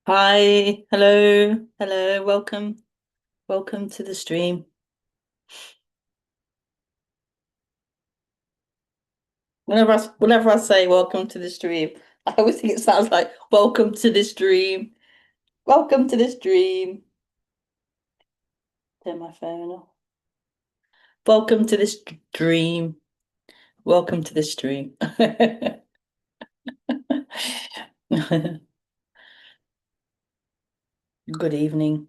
Hi, hello, welcome to the stream. Whenever I say welcome to the stream, I always think it sounds like welcome to the stream. Welcome to the stream. Turn my phone off. Welcome to the stream. Welcome to the stream. Good evening.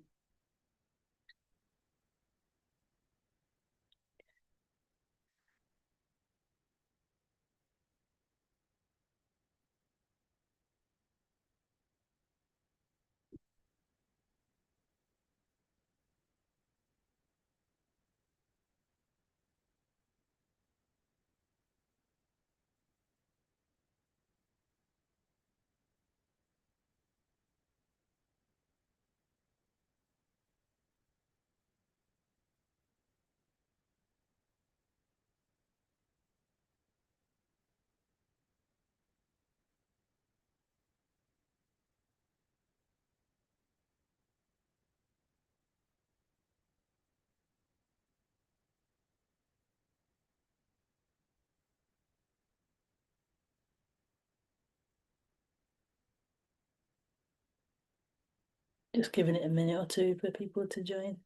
Just giving it a minute or two for people to join.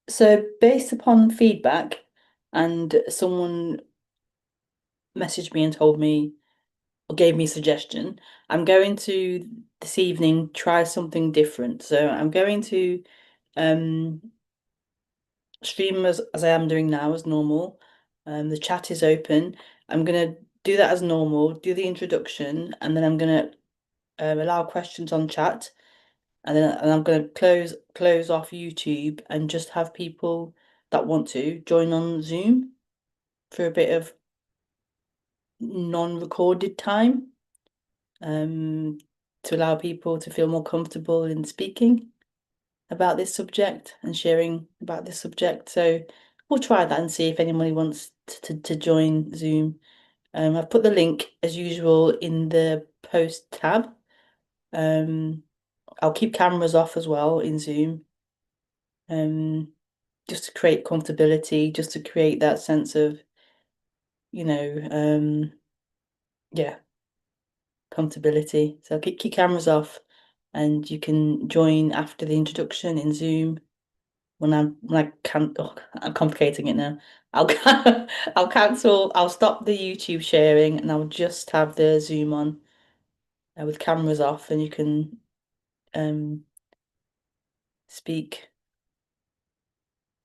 So, based upon feedback, and someone messaged me and told me or gave me a suggestion. I'm going to this evening try something different. So I'm going to um stream as I am doing now as normal. The chat is open. I'm gonna do that as normal, do the introduction, and then I'm gonna allow questions on chat, and I'm gonna close off YouTube and just have people that want to join on Zoom for a bit of non-recorded time. um, to allow people to feel more comfortable in speaking about this subject and sharing about this subject. So we'll try that and see if anybody wants to join Zoom. I've put the link as usual in the post tab. Um, I'll keep cameras off as well in Zoom, um, just to create comfortability, just to create that sense of, you know, yeah, comfortability. So keep cameras off, and you can join after the introduction in Zoom when I can. Oh, I'm complicating it now. I'll I'll cancel. I'll stop the YouTube sharing, and I'll just have the Zoom on with cameras off, and you can um speak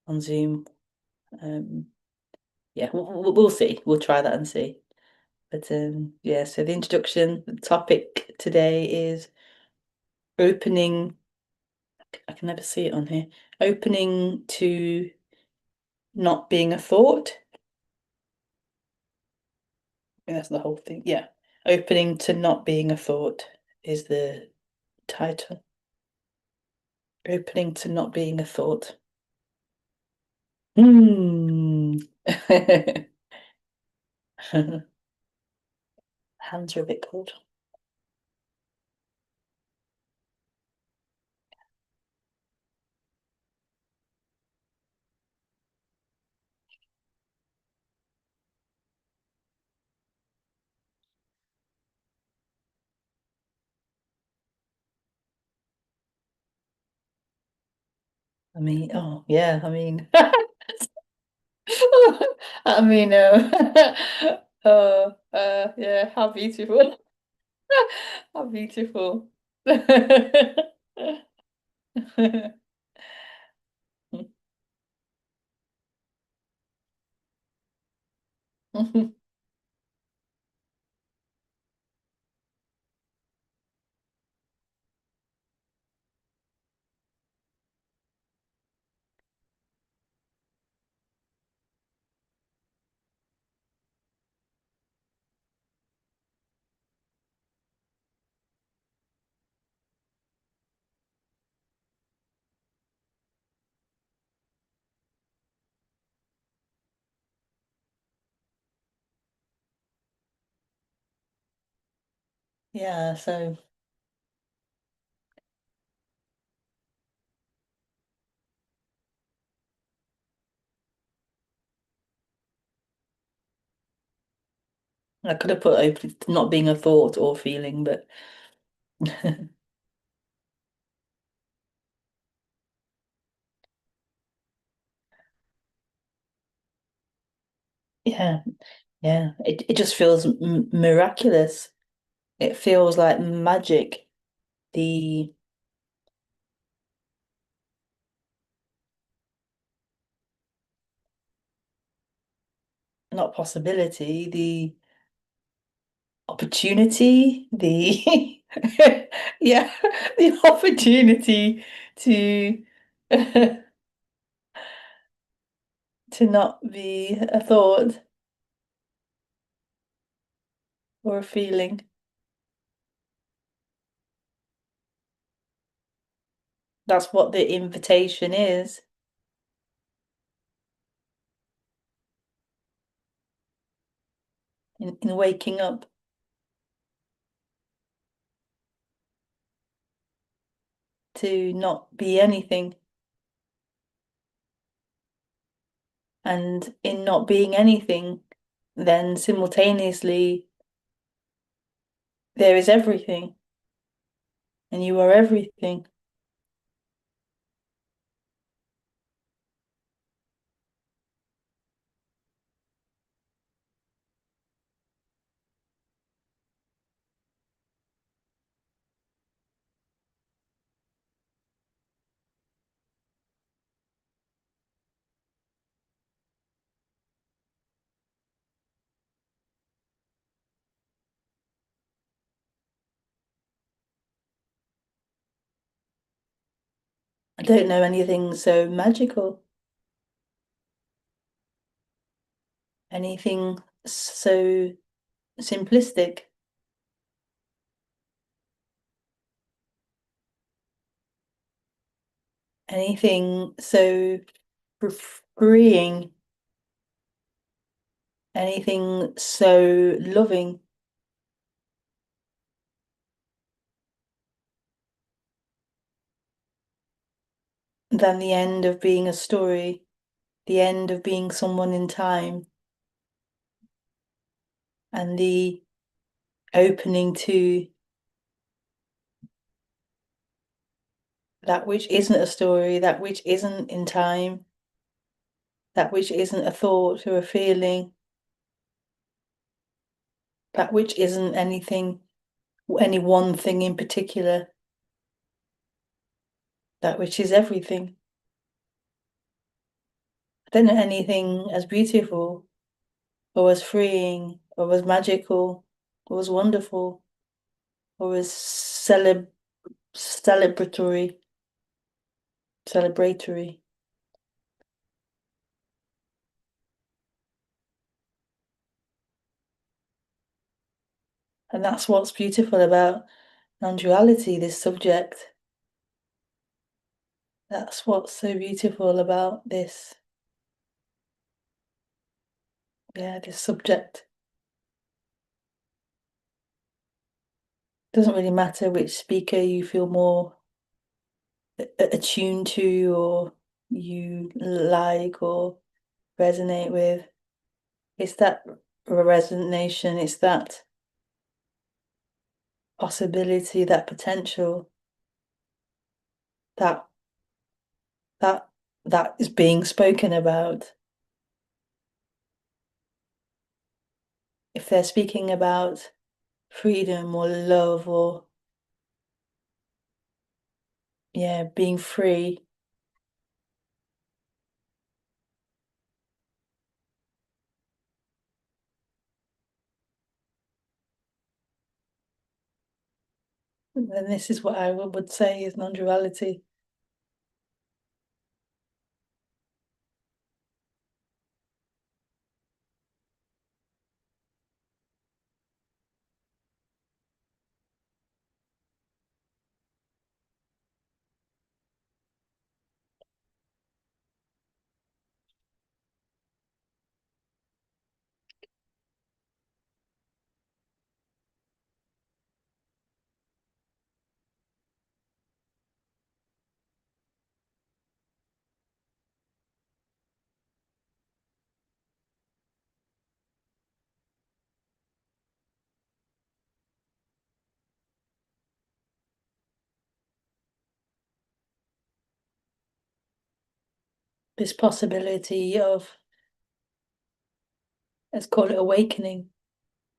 on Zoom. Um, yeah, we'll see. We'll try that and see. But yeah. So the introduction, the topic today is opening. I can never see it on here. Opening to not being a thought. And that's the whole thing. Yeah. Opening to not being a thought is the title. Opening to not being a thought. Hmm. Hands are a bit cold. I mean, oh yeah, I mean, I mean, oh, yeah, how beautiful, how beautiful. Yeah, so I could have put open not being a thought or feeling, but yeah, yeah. It just feels m miraculous. It feels like magic. The not possibility, the opportunity, the yeah, the opportunity to to not be a thought or a feeling. That's what the invitation is in waking up, to not be anything. And in not being anything, then simultaneously there is everything, and you are everything. I don't know anything so magical, anything so simplistic, anything so freeing, anything so loving than the end of being a story, the end of being someone in time, and the opening to that which isn't a story, that which isn't in time, that which isn't a thought or a feeling, that which isn't anything, any one thing in particular, that which is everything. I don't know anything as beautiful or as freeing or as magical or as wonderful or as celebratory, celebratory. And that's what's beautiful about non-duality, this subject. That's what's so beautiful about this, yeah, this subject. Doesn't really matter which speaker you feel more attuned to or you like or resonate with. It's that resonation, it's that possibility, that potential that that that is being spoken about. If they're speaking about freedom or love or yeah, being free, then this is what I would say is non-duality. this possibility of, let's call it awakening,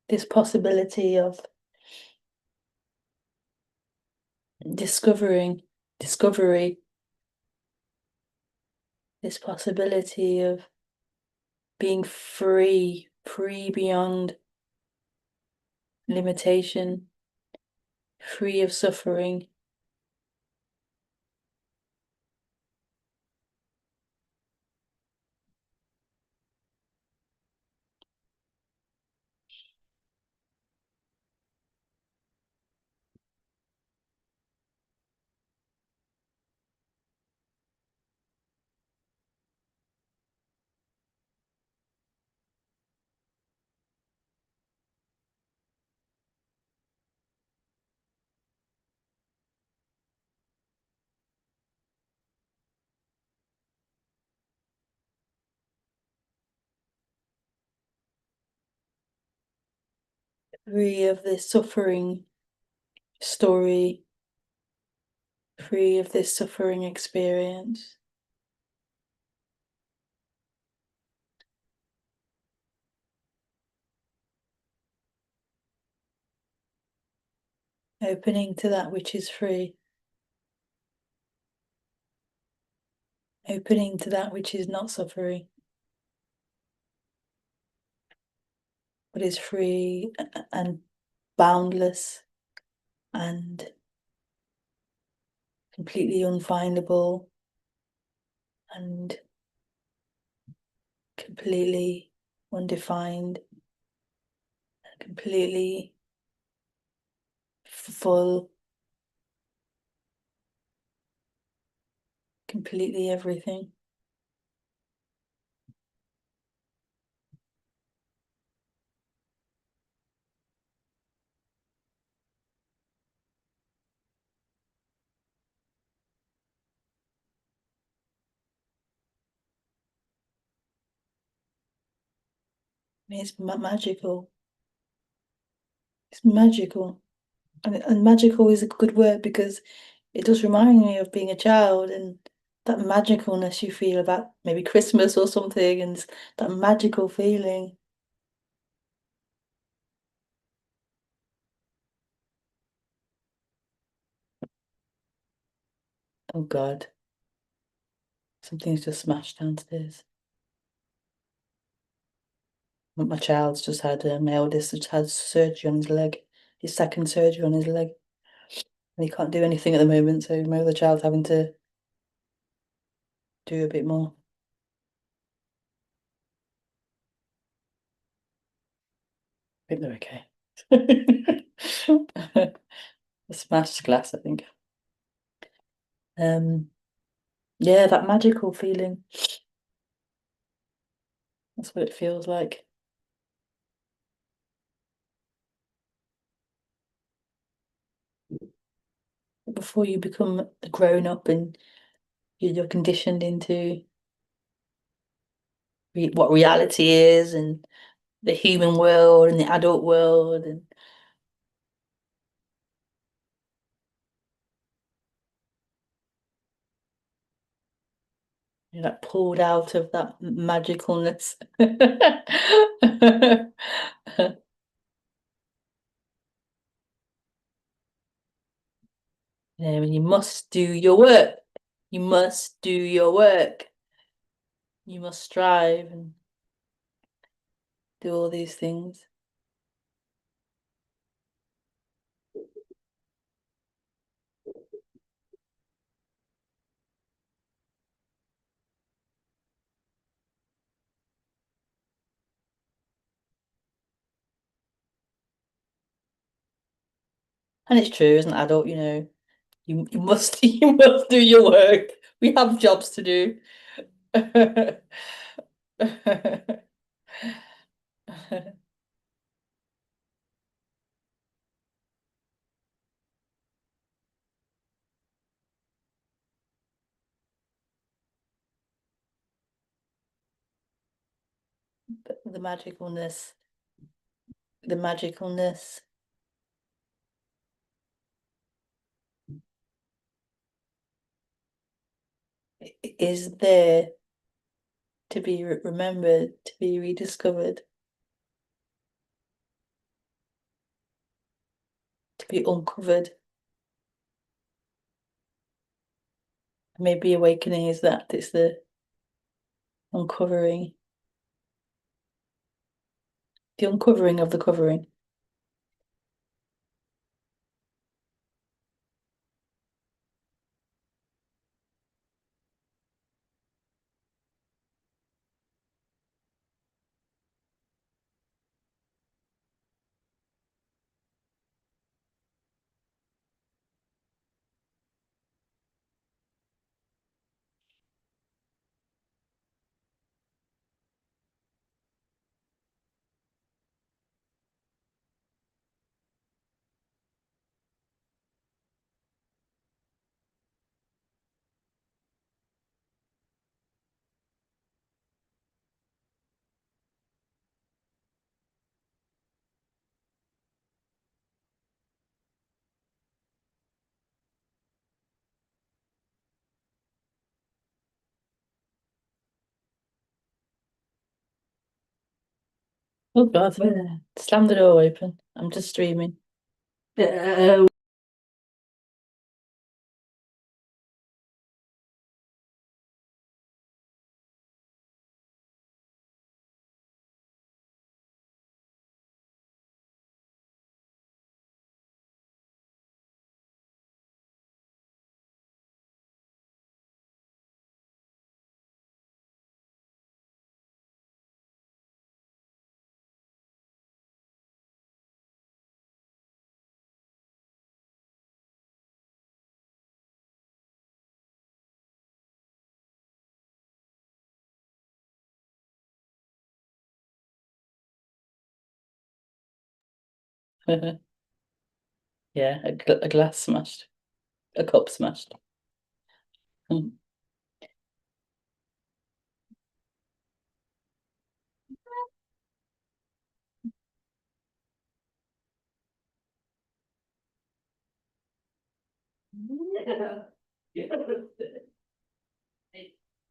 this possibility of discovery, this possibility of being free beyond limitation, free of suffering. Free of this suffering story, free of this suffering experience. Opening to that which is free. Opening to that which is not suffering, but is free and boundless and completely unfindable and completely undefined, completely full, completely everything. It's magical. It's magical. And magical is a good word because it does remind me of being a child and that magicalness you feel about maybe Christmas or something, and that magical feeling. Oh God, something's just smashed downstairs. My child's just had, my eldest just had surgery on his leg, his second surgery on his leg. And he can't do anything at the moment, so my other child's having to do a bit more. I think they're okay. A smashed glass, I think. Um, yeah, that magical feeling. That's what it feels like. Before you become grown up and you're conditioned into what reality is and the human world and the adult world, and you're like pulled out of that magicalness. And you must do your work. You must do your work. You must strive and do all these things. And it's true, as an adult, you must you must do your work. We have jobs to do. The magicalness, the magicalness is there. to be remembered, to be rediscovered, to be uncovered. Maybe awakening is that it's the uncovering, the uncovering of the covering. Oh God, slam the door open. I'm just streaming. Yeah, a glass smashed, a cup smashed. Mm.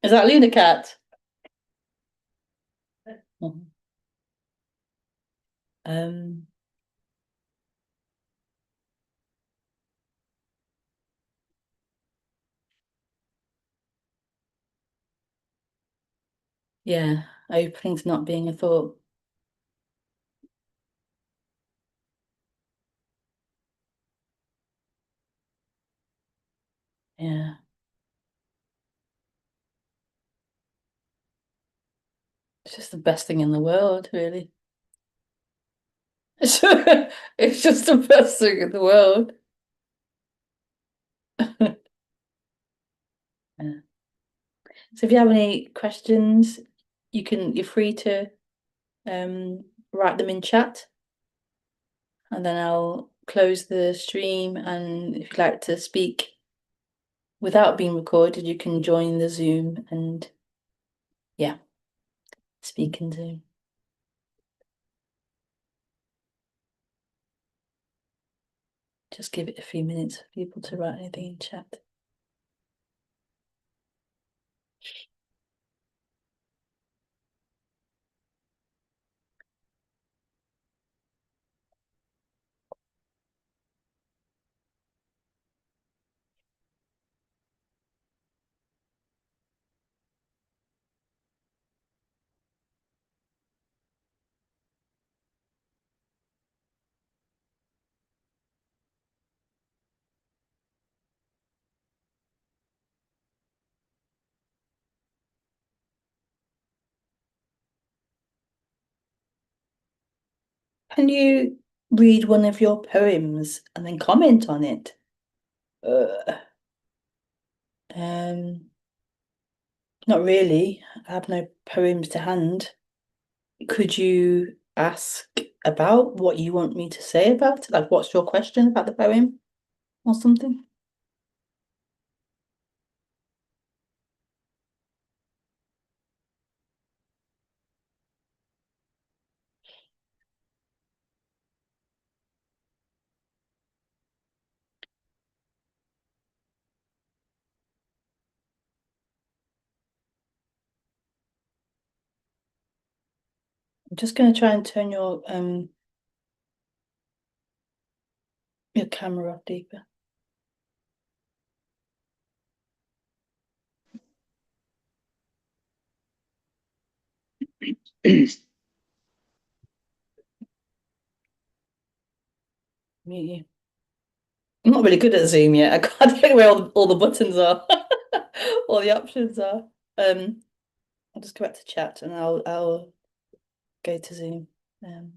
Is that Luna Cat? Mhm. Um, yeah, opening's not being a thought. Yeah, it's just the best thing in the world, really. It's just the best thing in the world. Yeah. So if you have any questions, you're free to write them in chat, and then I'll close the stream. And if you'd like to speak without being recorded, you can join the Zoom and yeah, speak in Zoom. Just give it a few minutes for people to write anything in chat. Can you read one of your poems and then comment on it? Uh, um, not really. I have no poems to hand. Could you ask about what you want me to say about it? Like, what's your question about the poem or something? I'm just going to try and turn your camera off deeper. Mute you. I'm not really good at Zoom yet. I can't think where all the buttons are, all the options are. I'll just go back to chat and I'll go to Zoom. Um,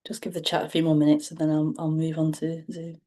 just give the chat a few more minutes and then I'll move on to Zoom.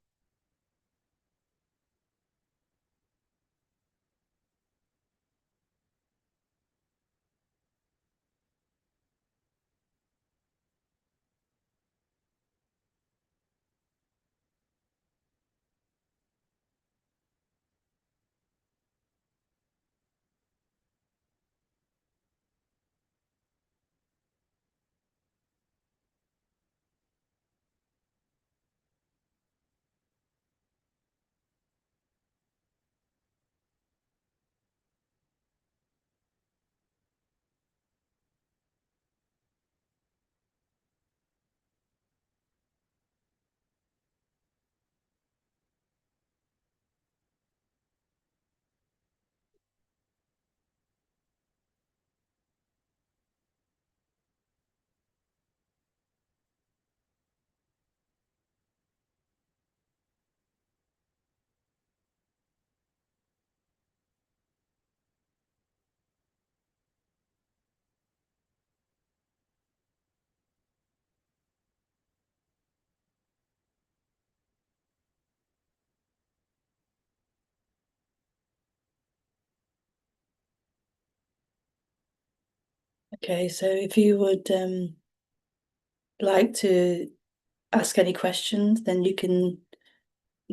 Okay, so if you would like to ask any questions, then you can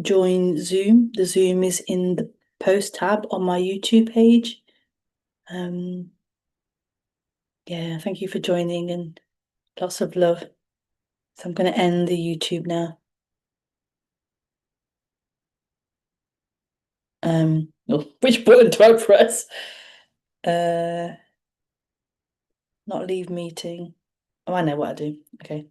join Zoom. The Zoom is in the post tab on my YouTube page. Yeah, thank you for joining and lots of love. So I'm going to end the YouTube now. Oh, which button do I press? Not leave meeting. Oh, I know what I do. Okay.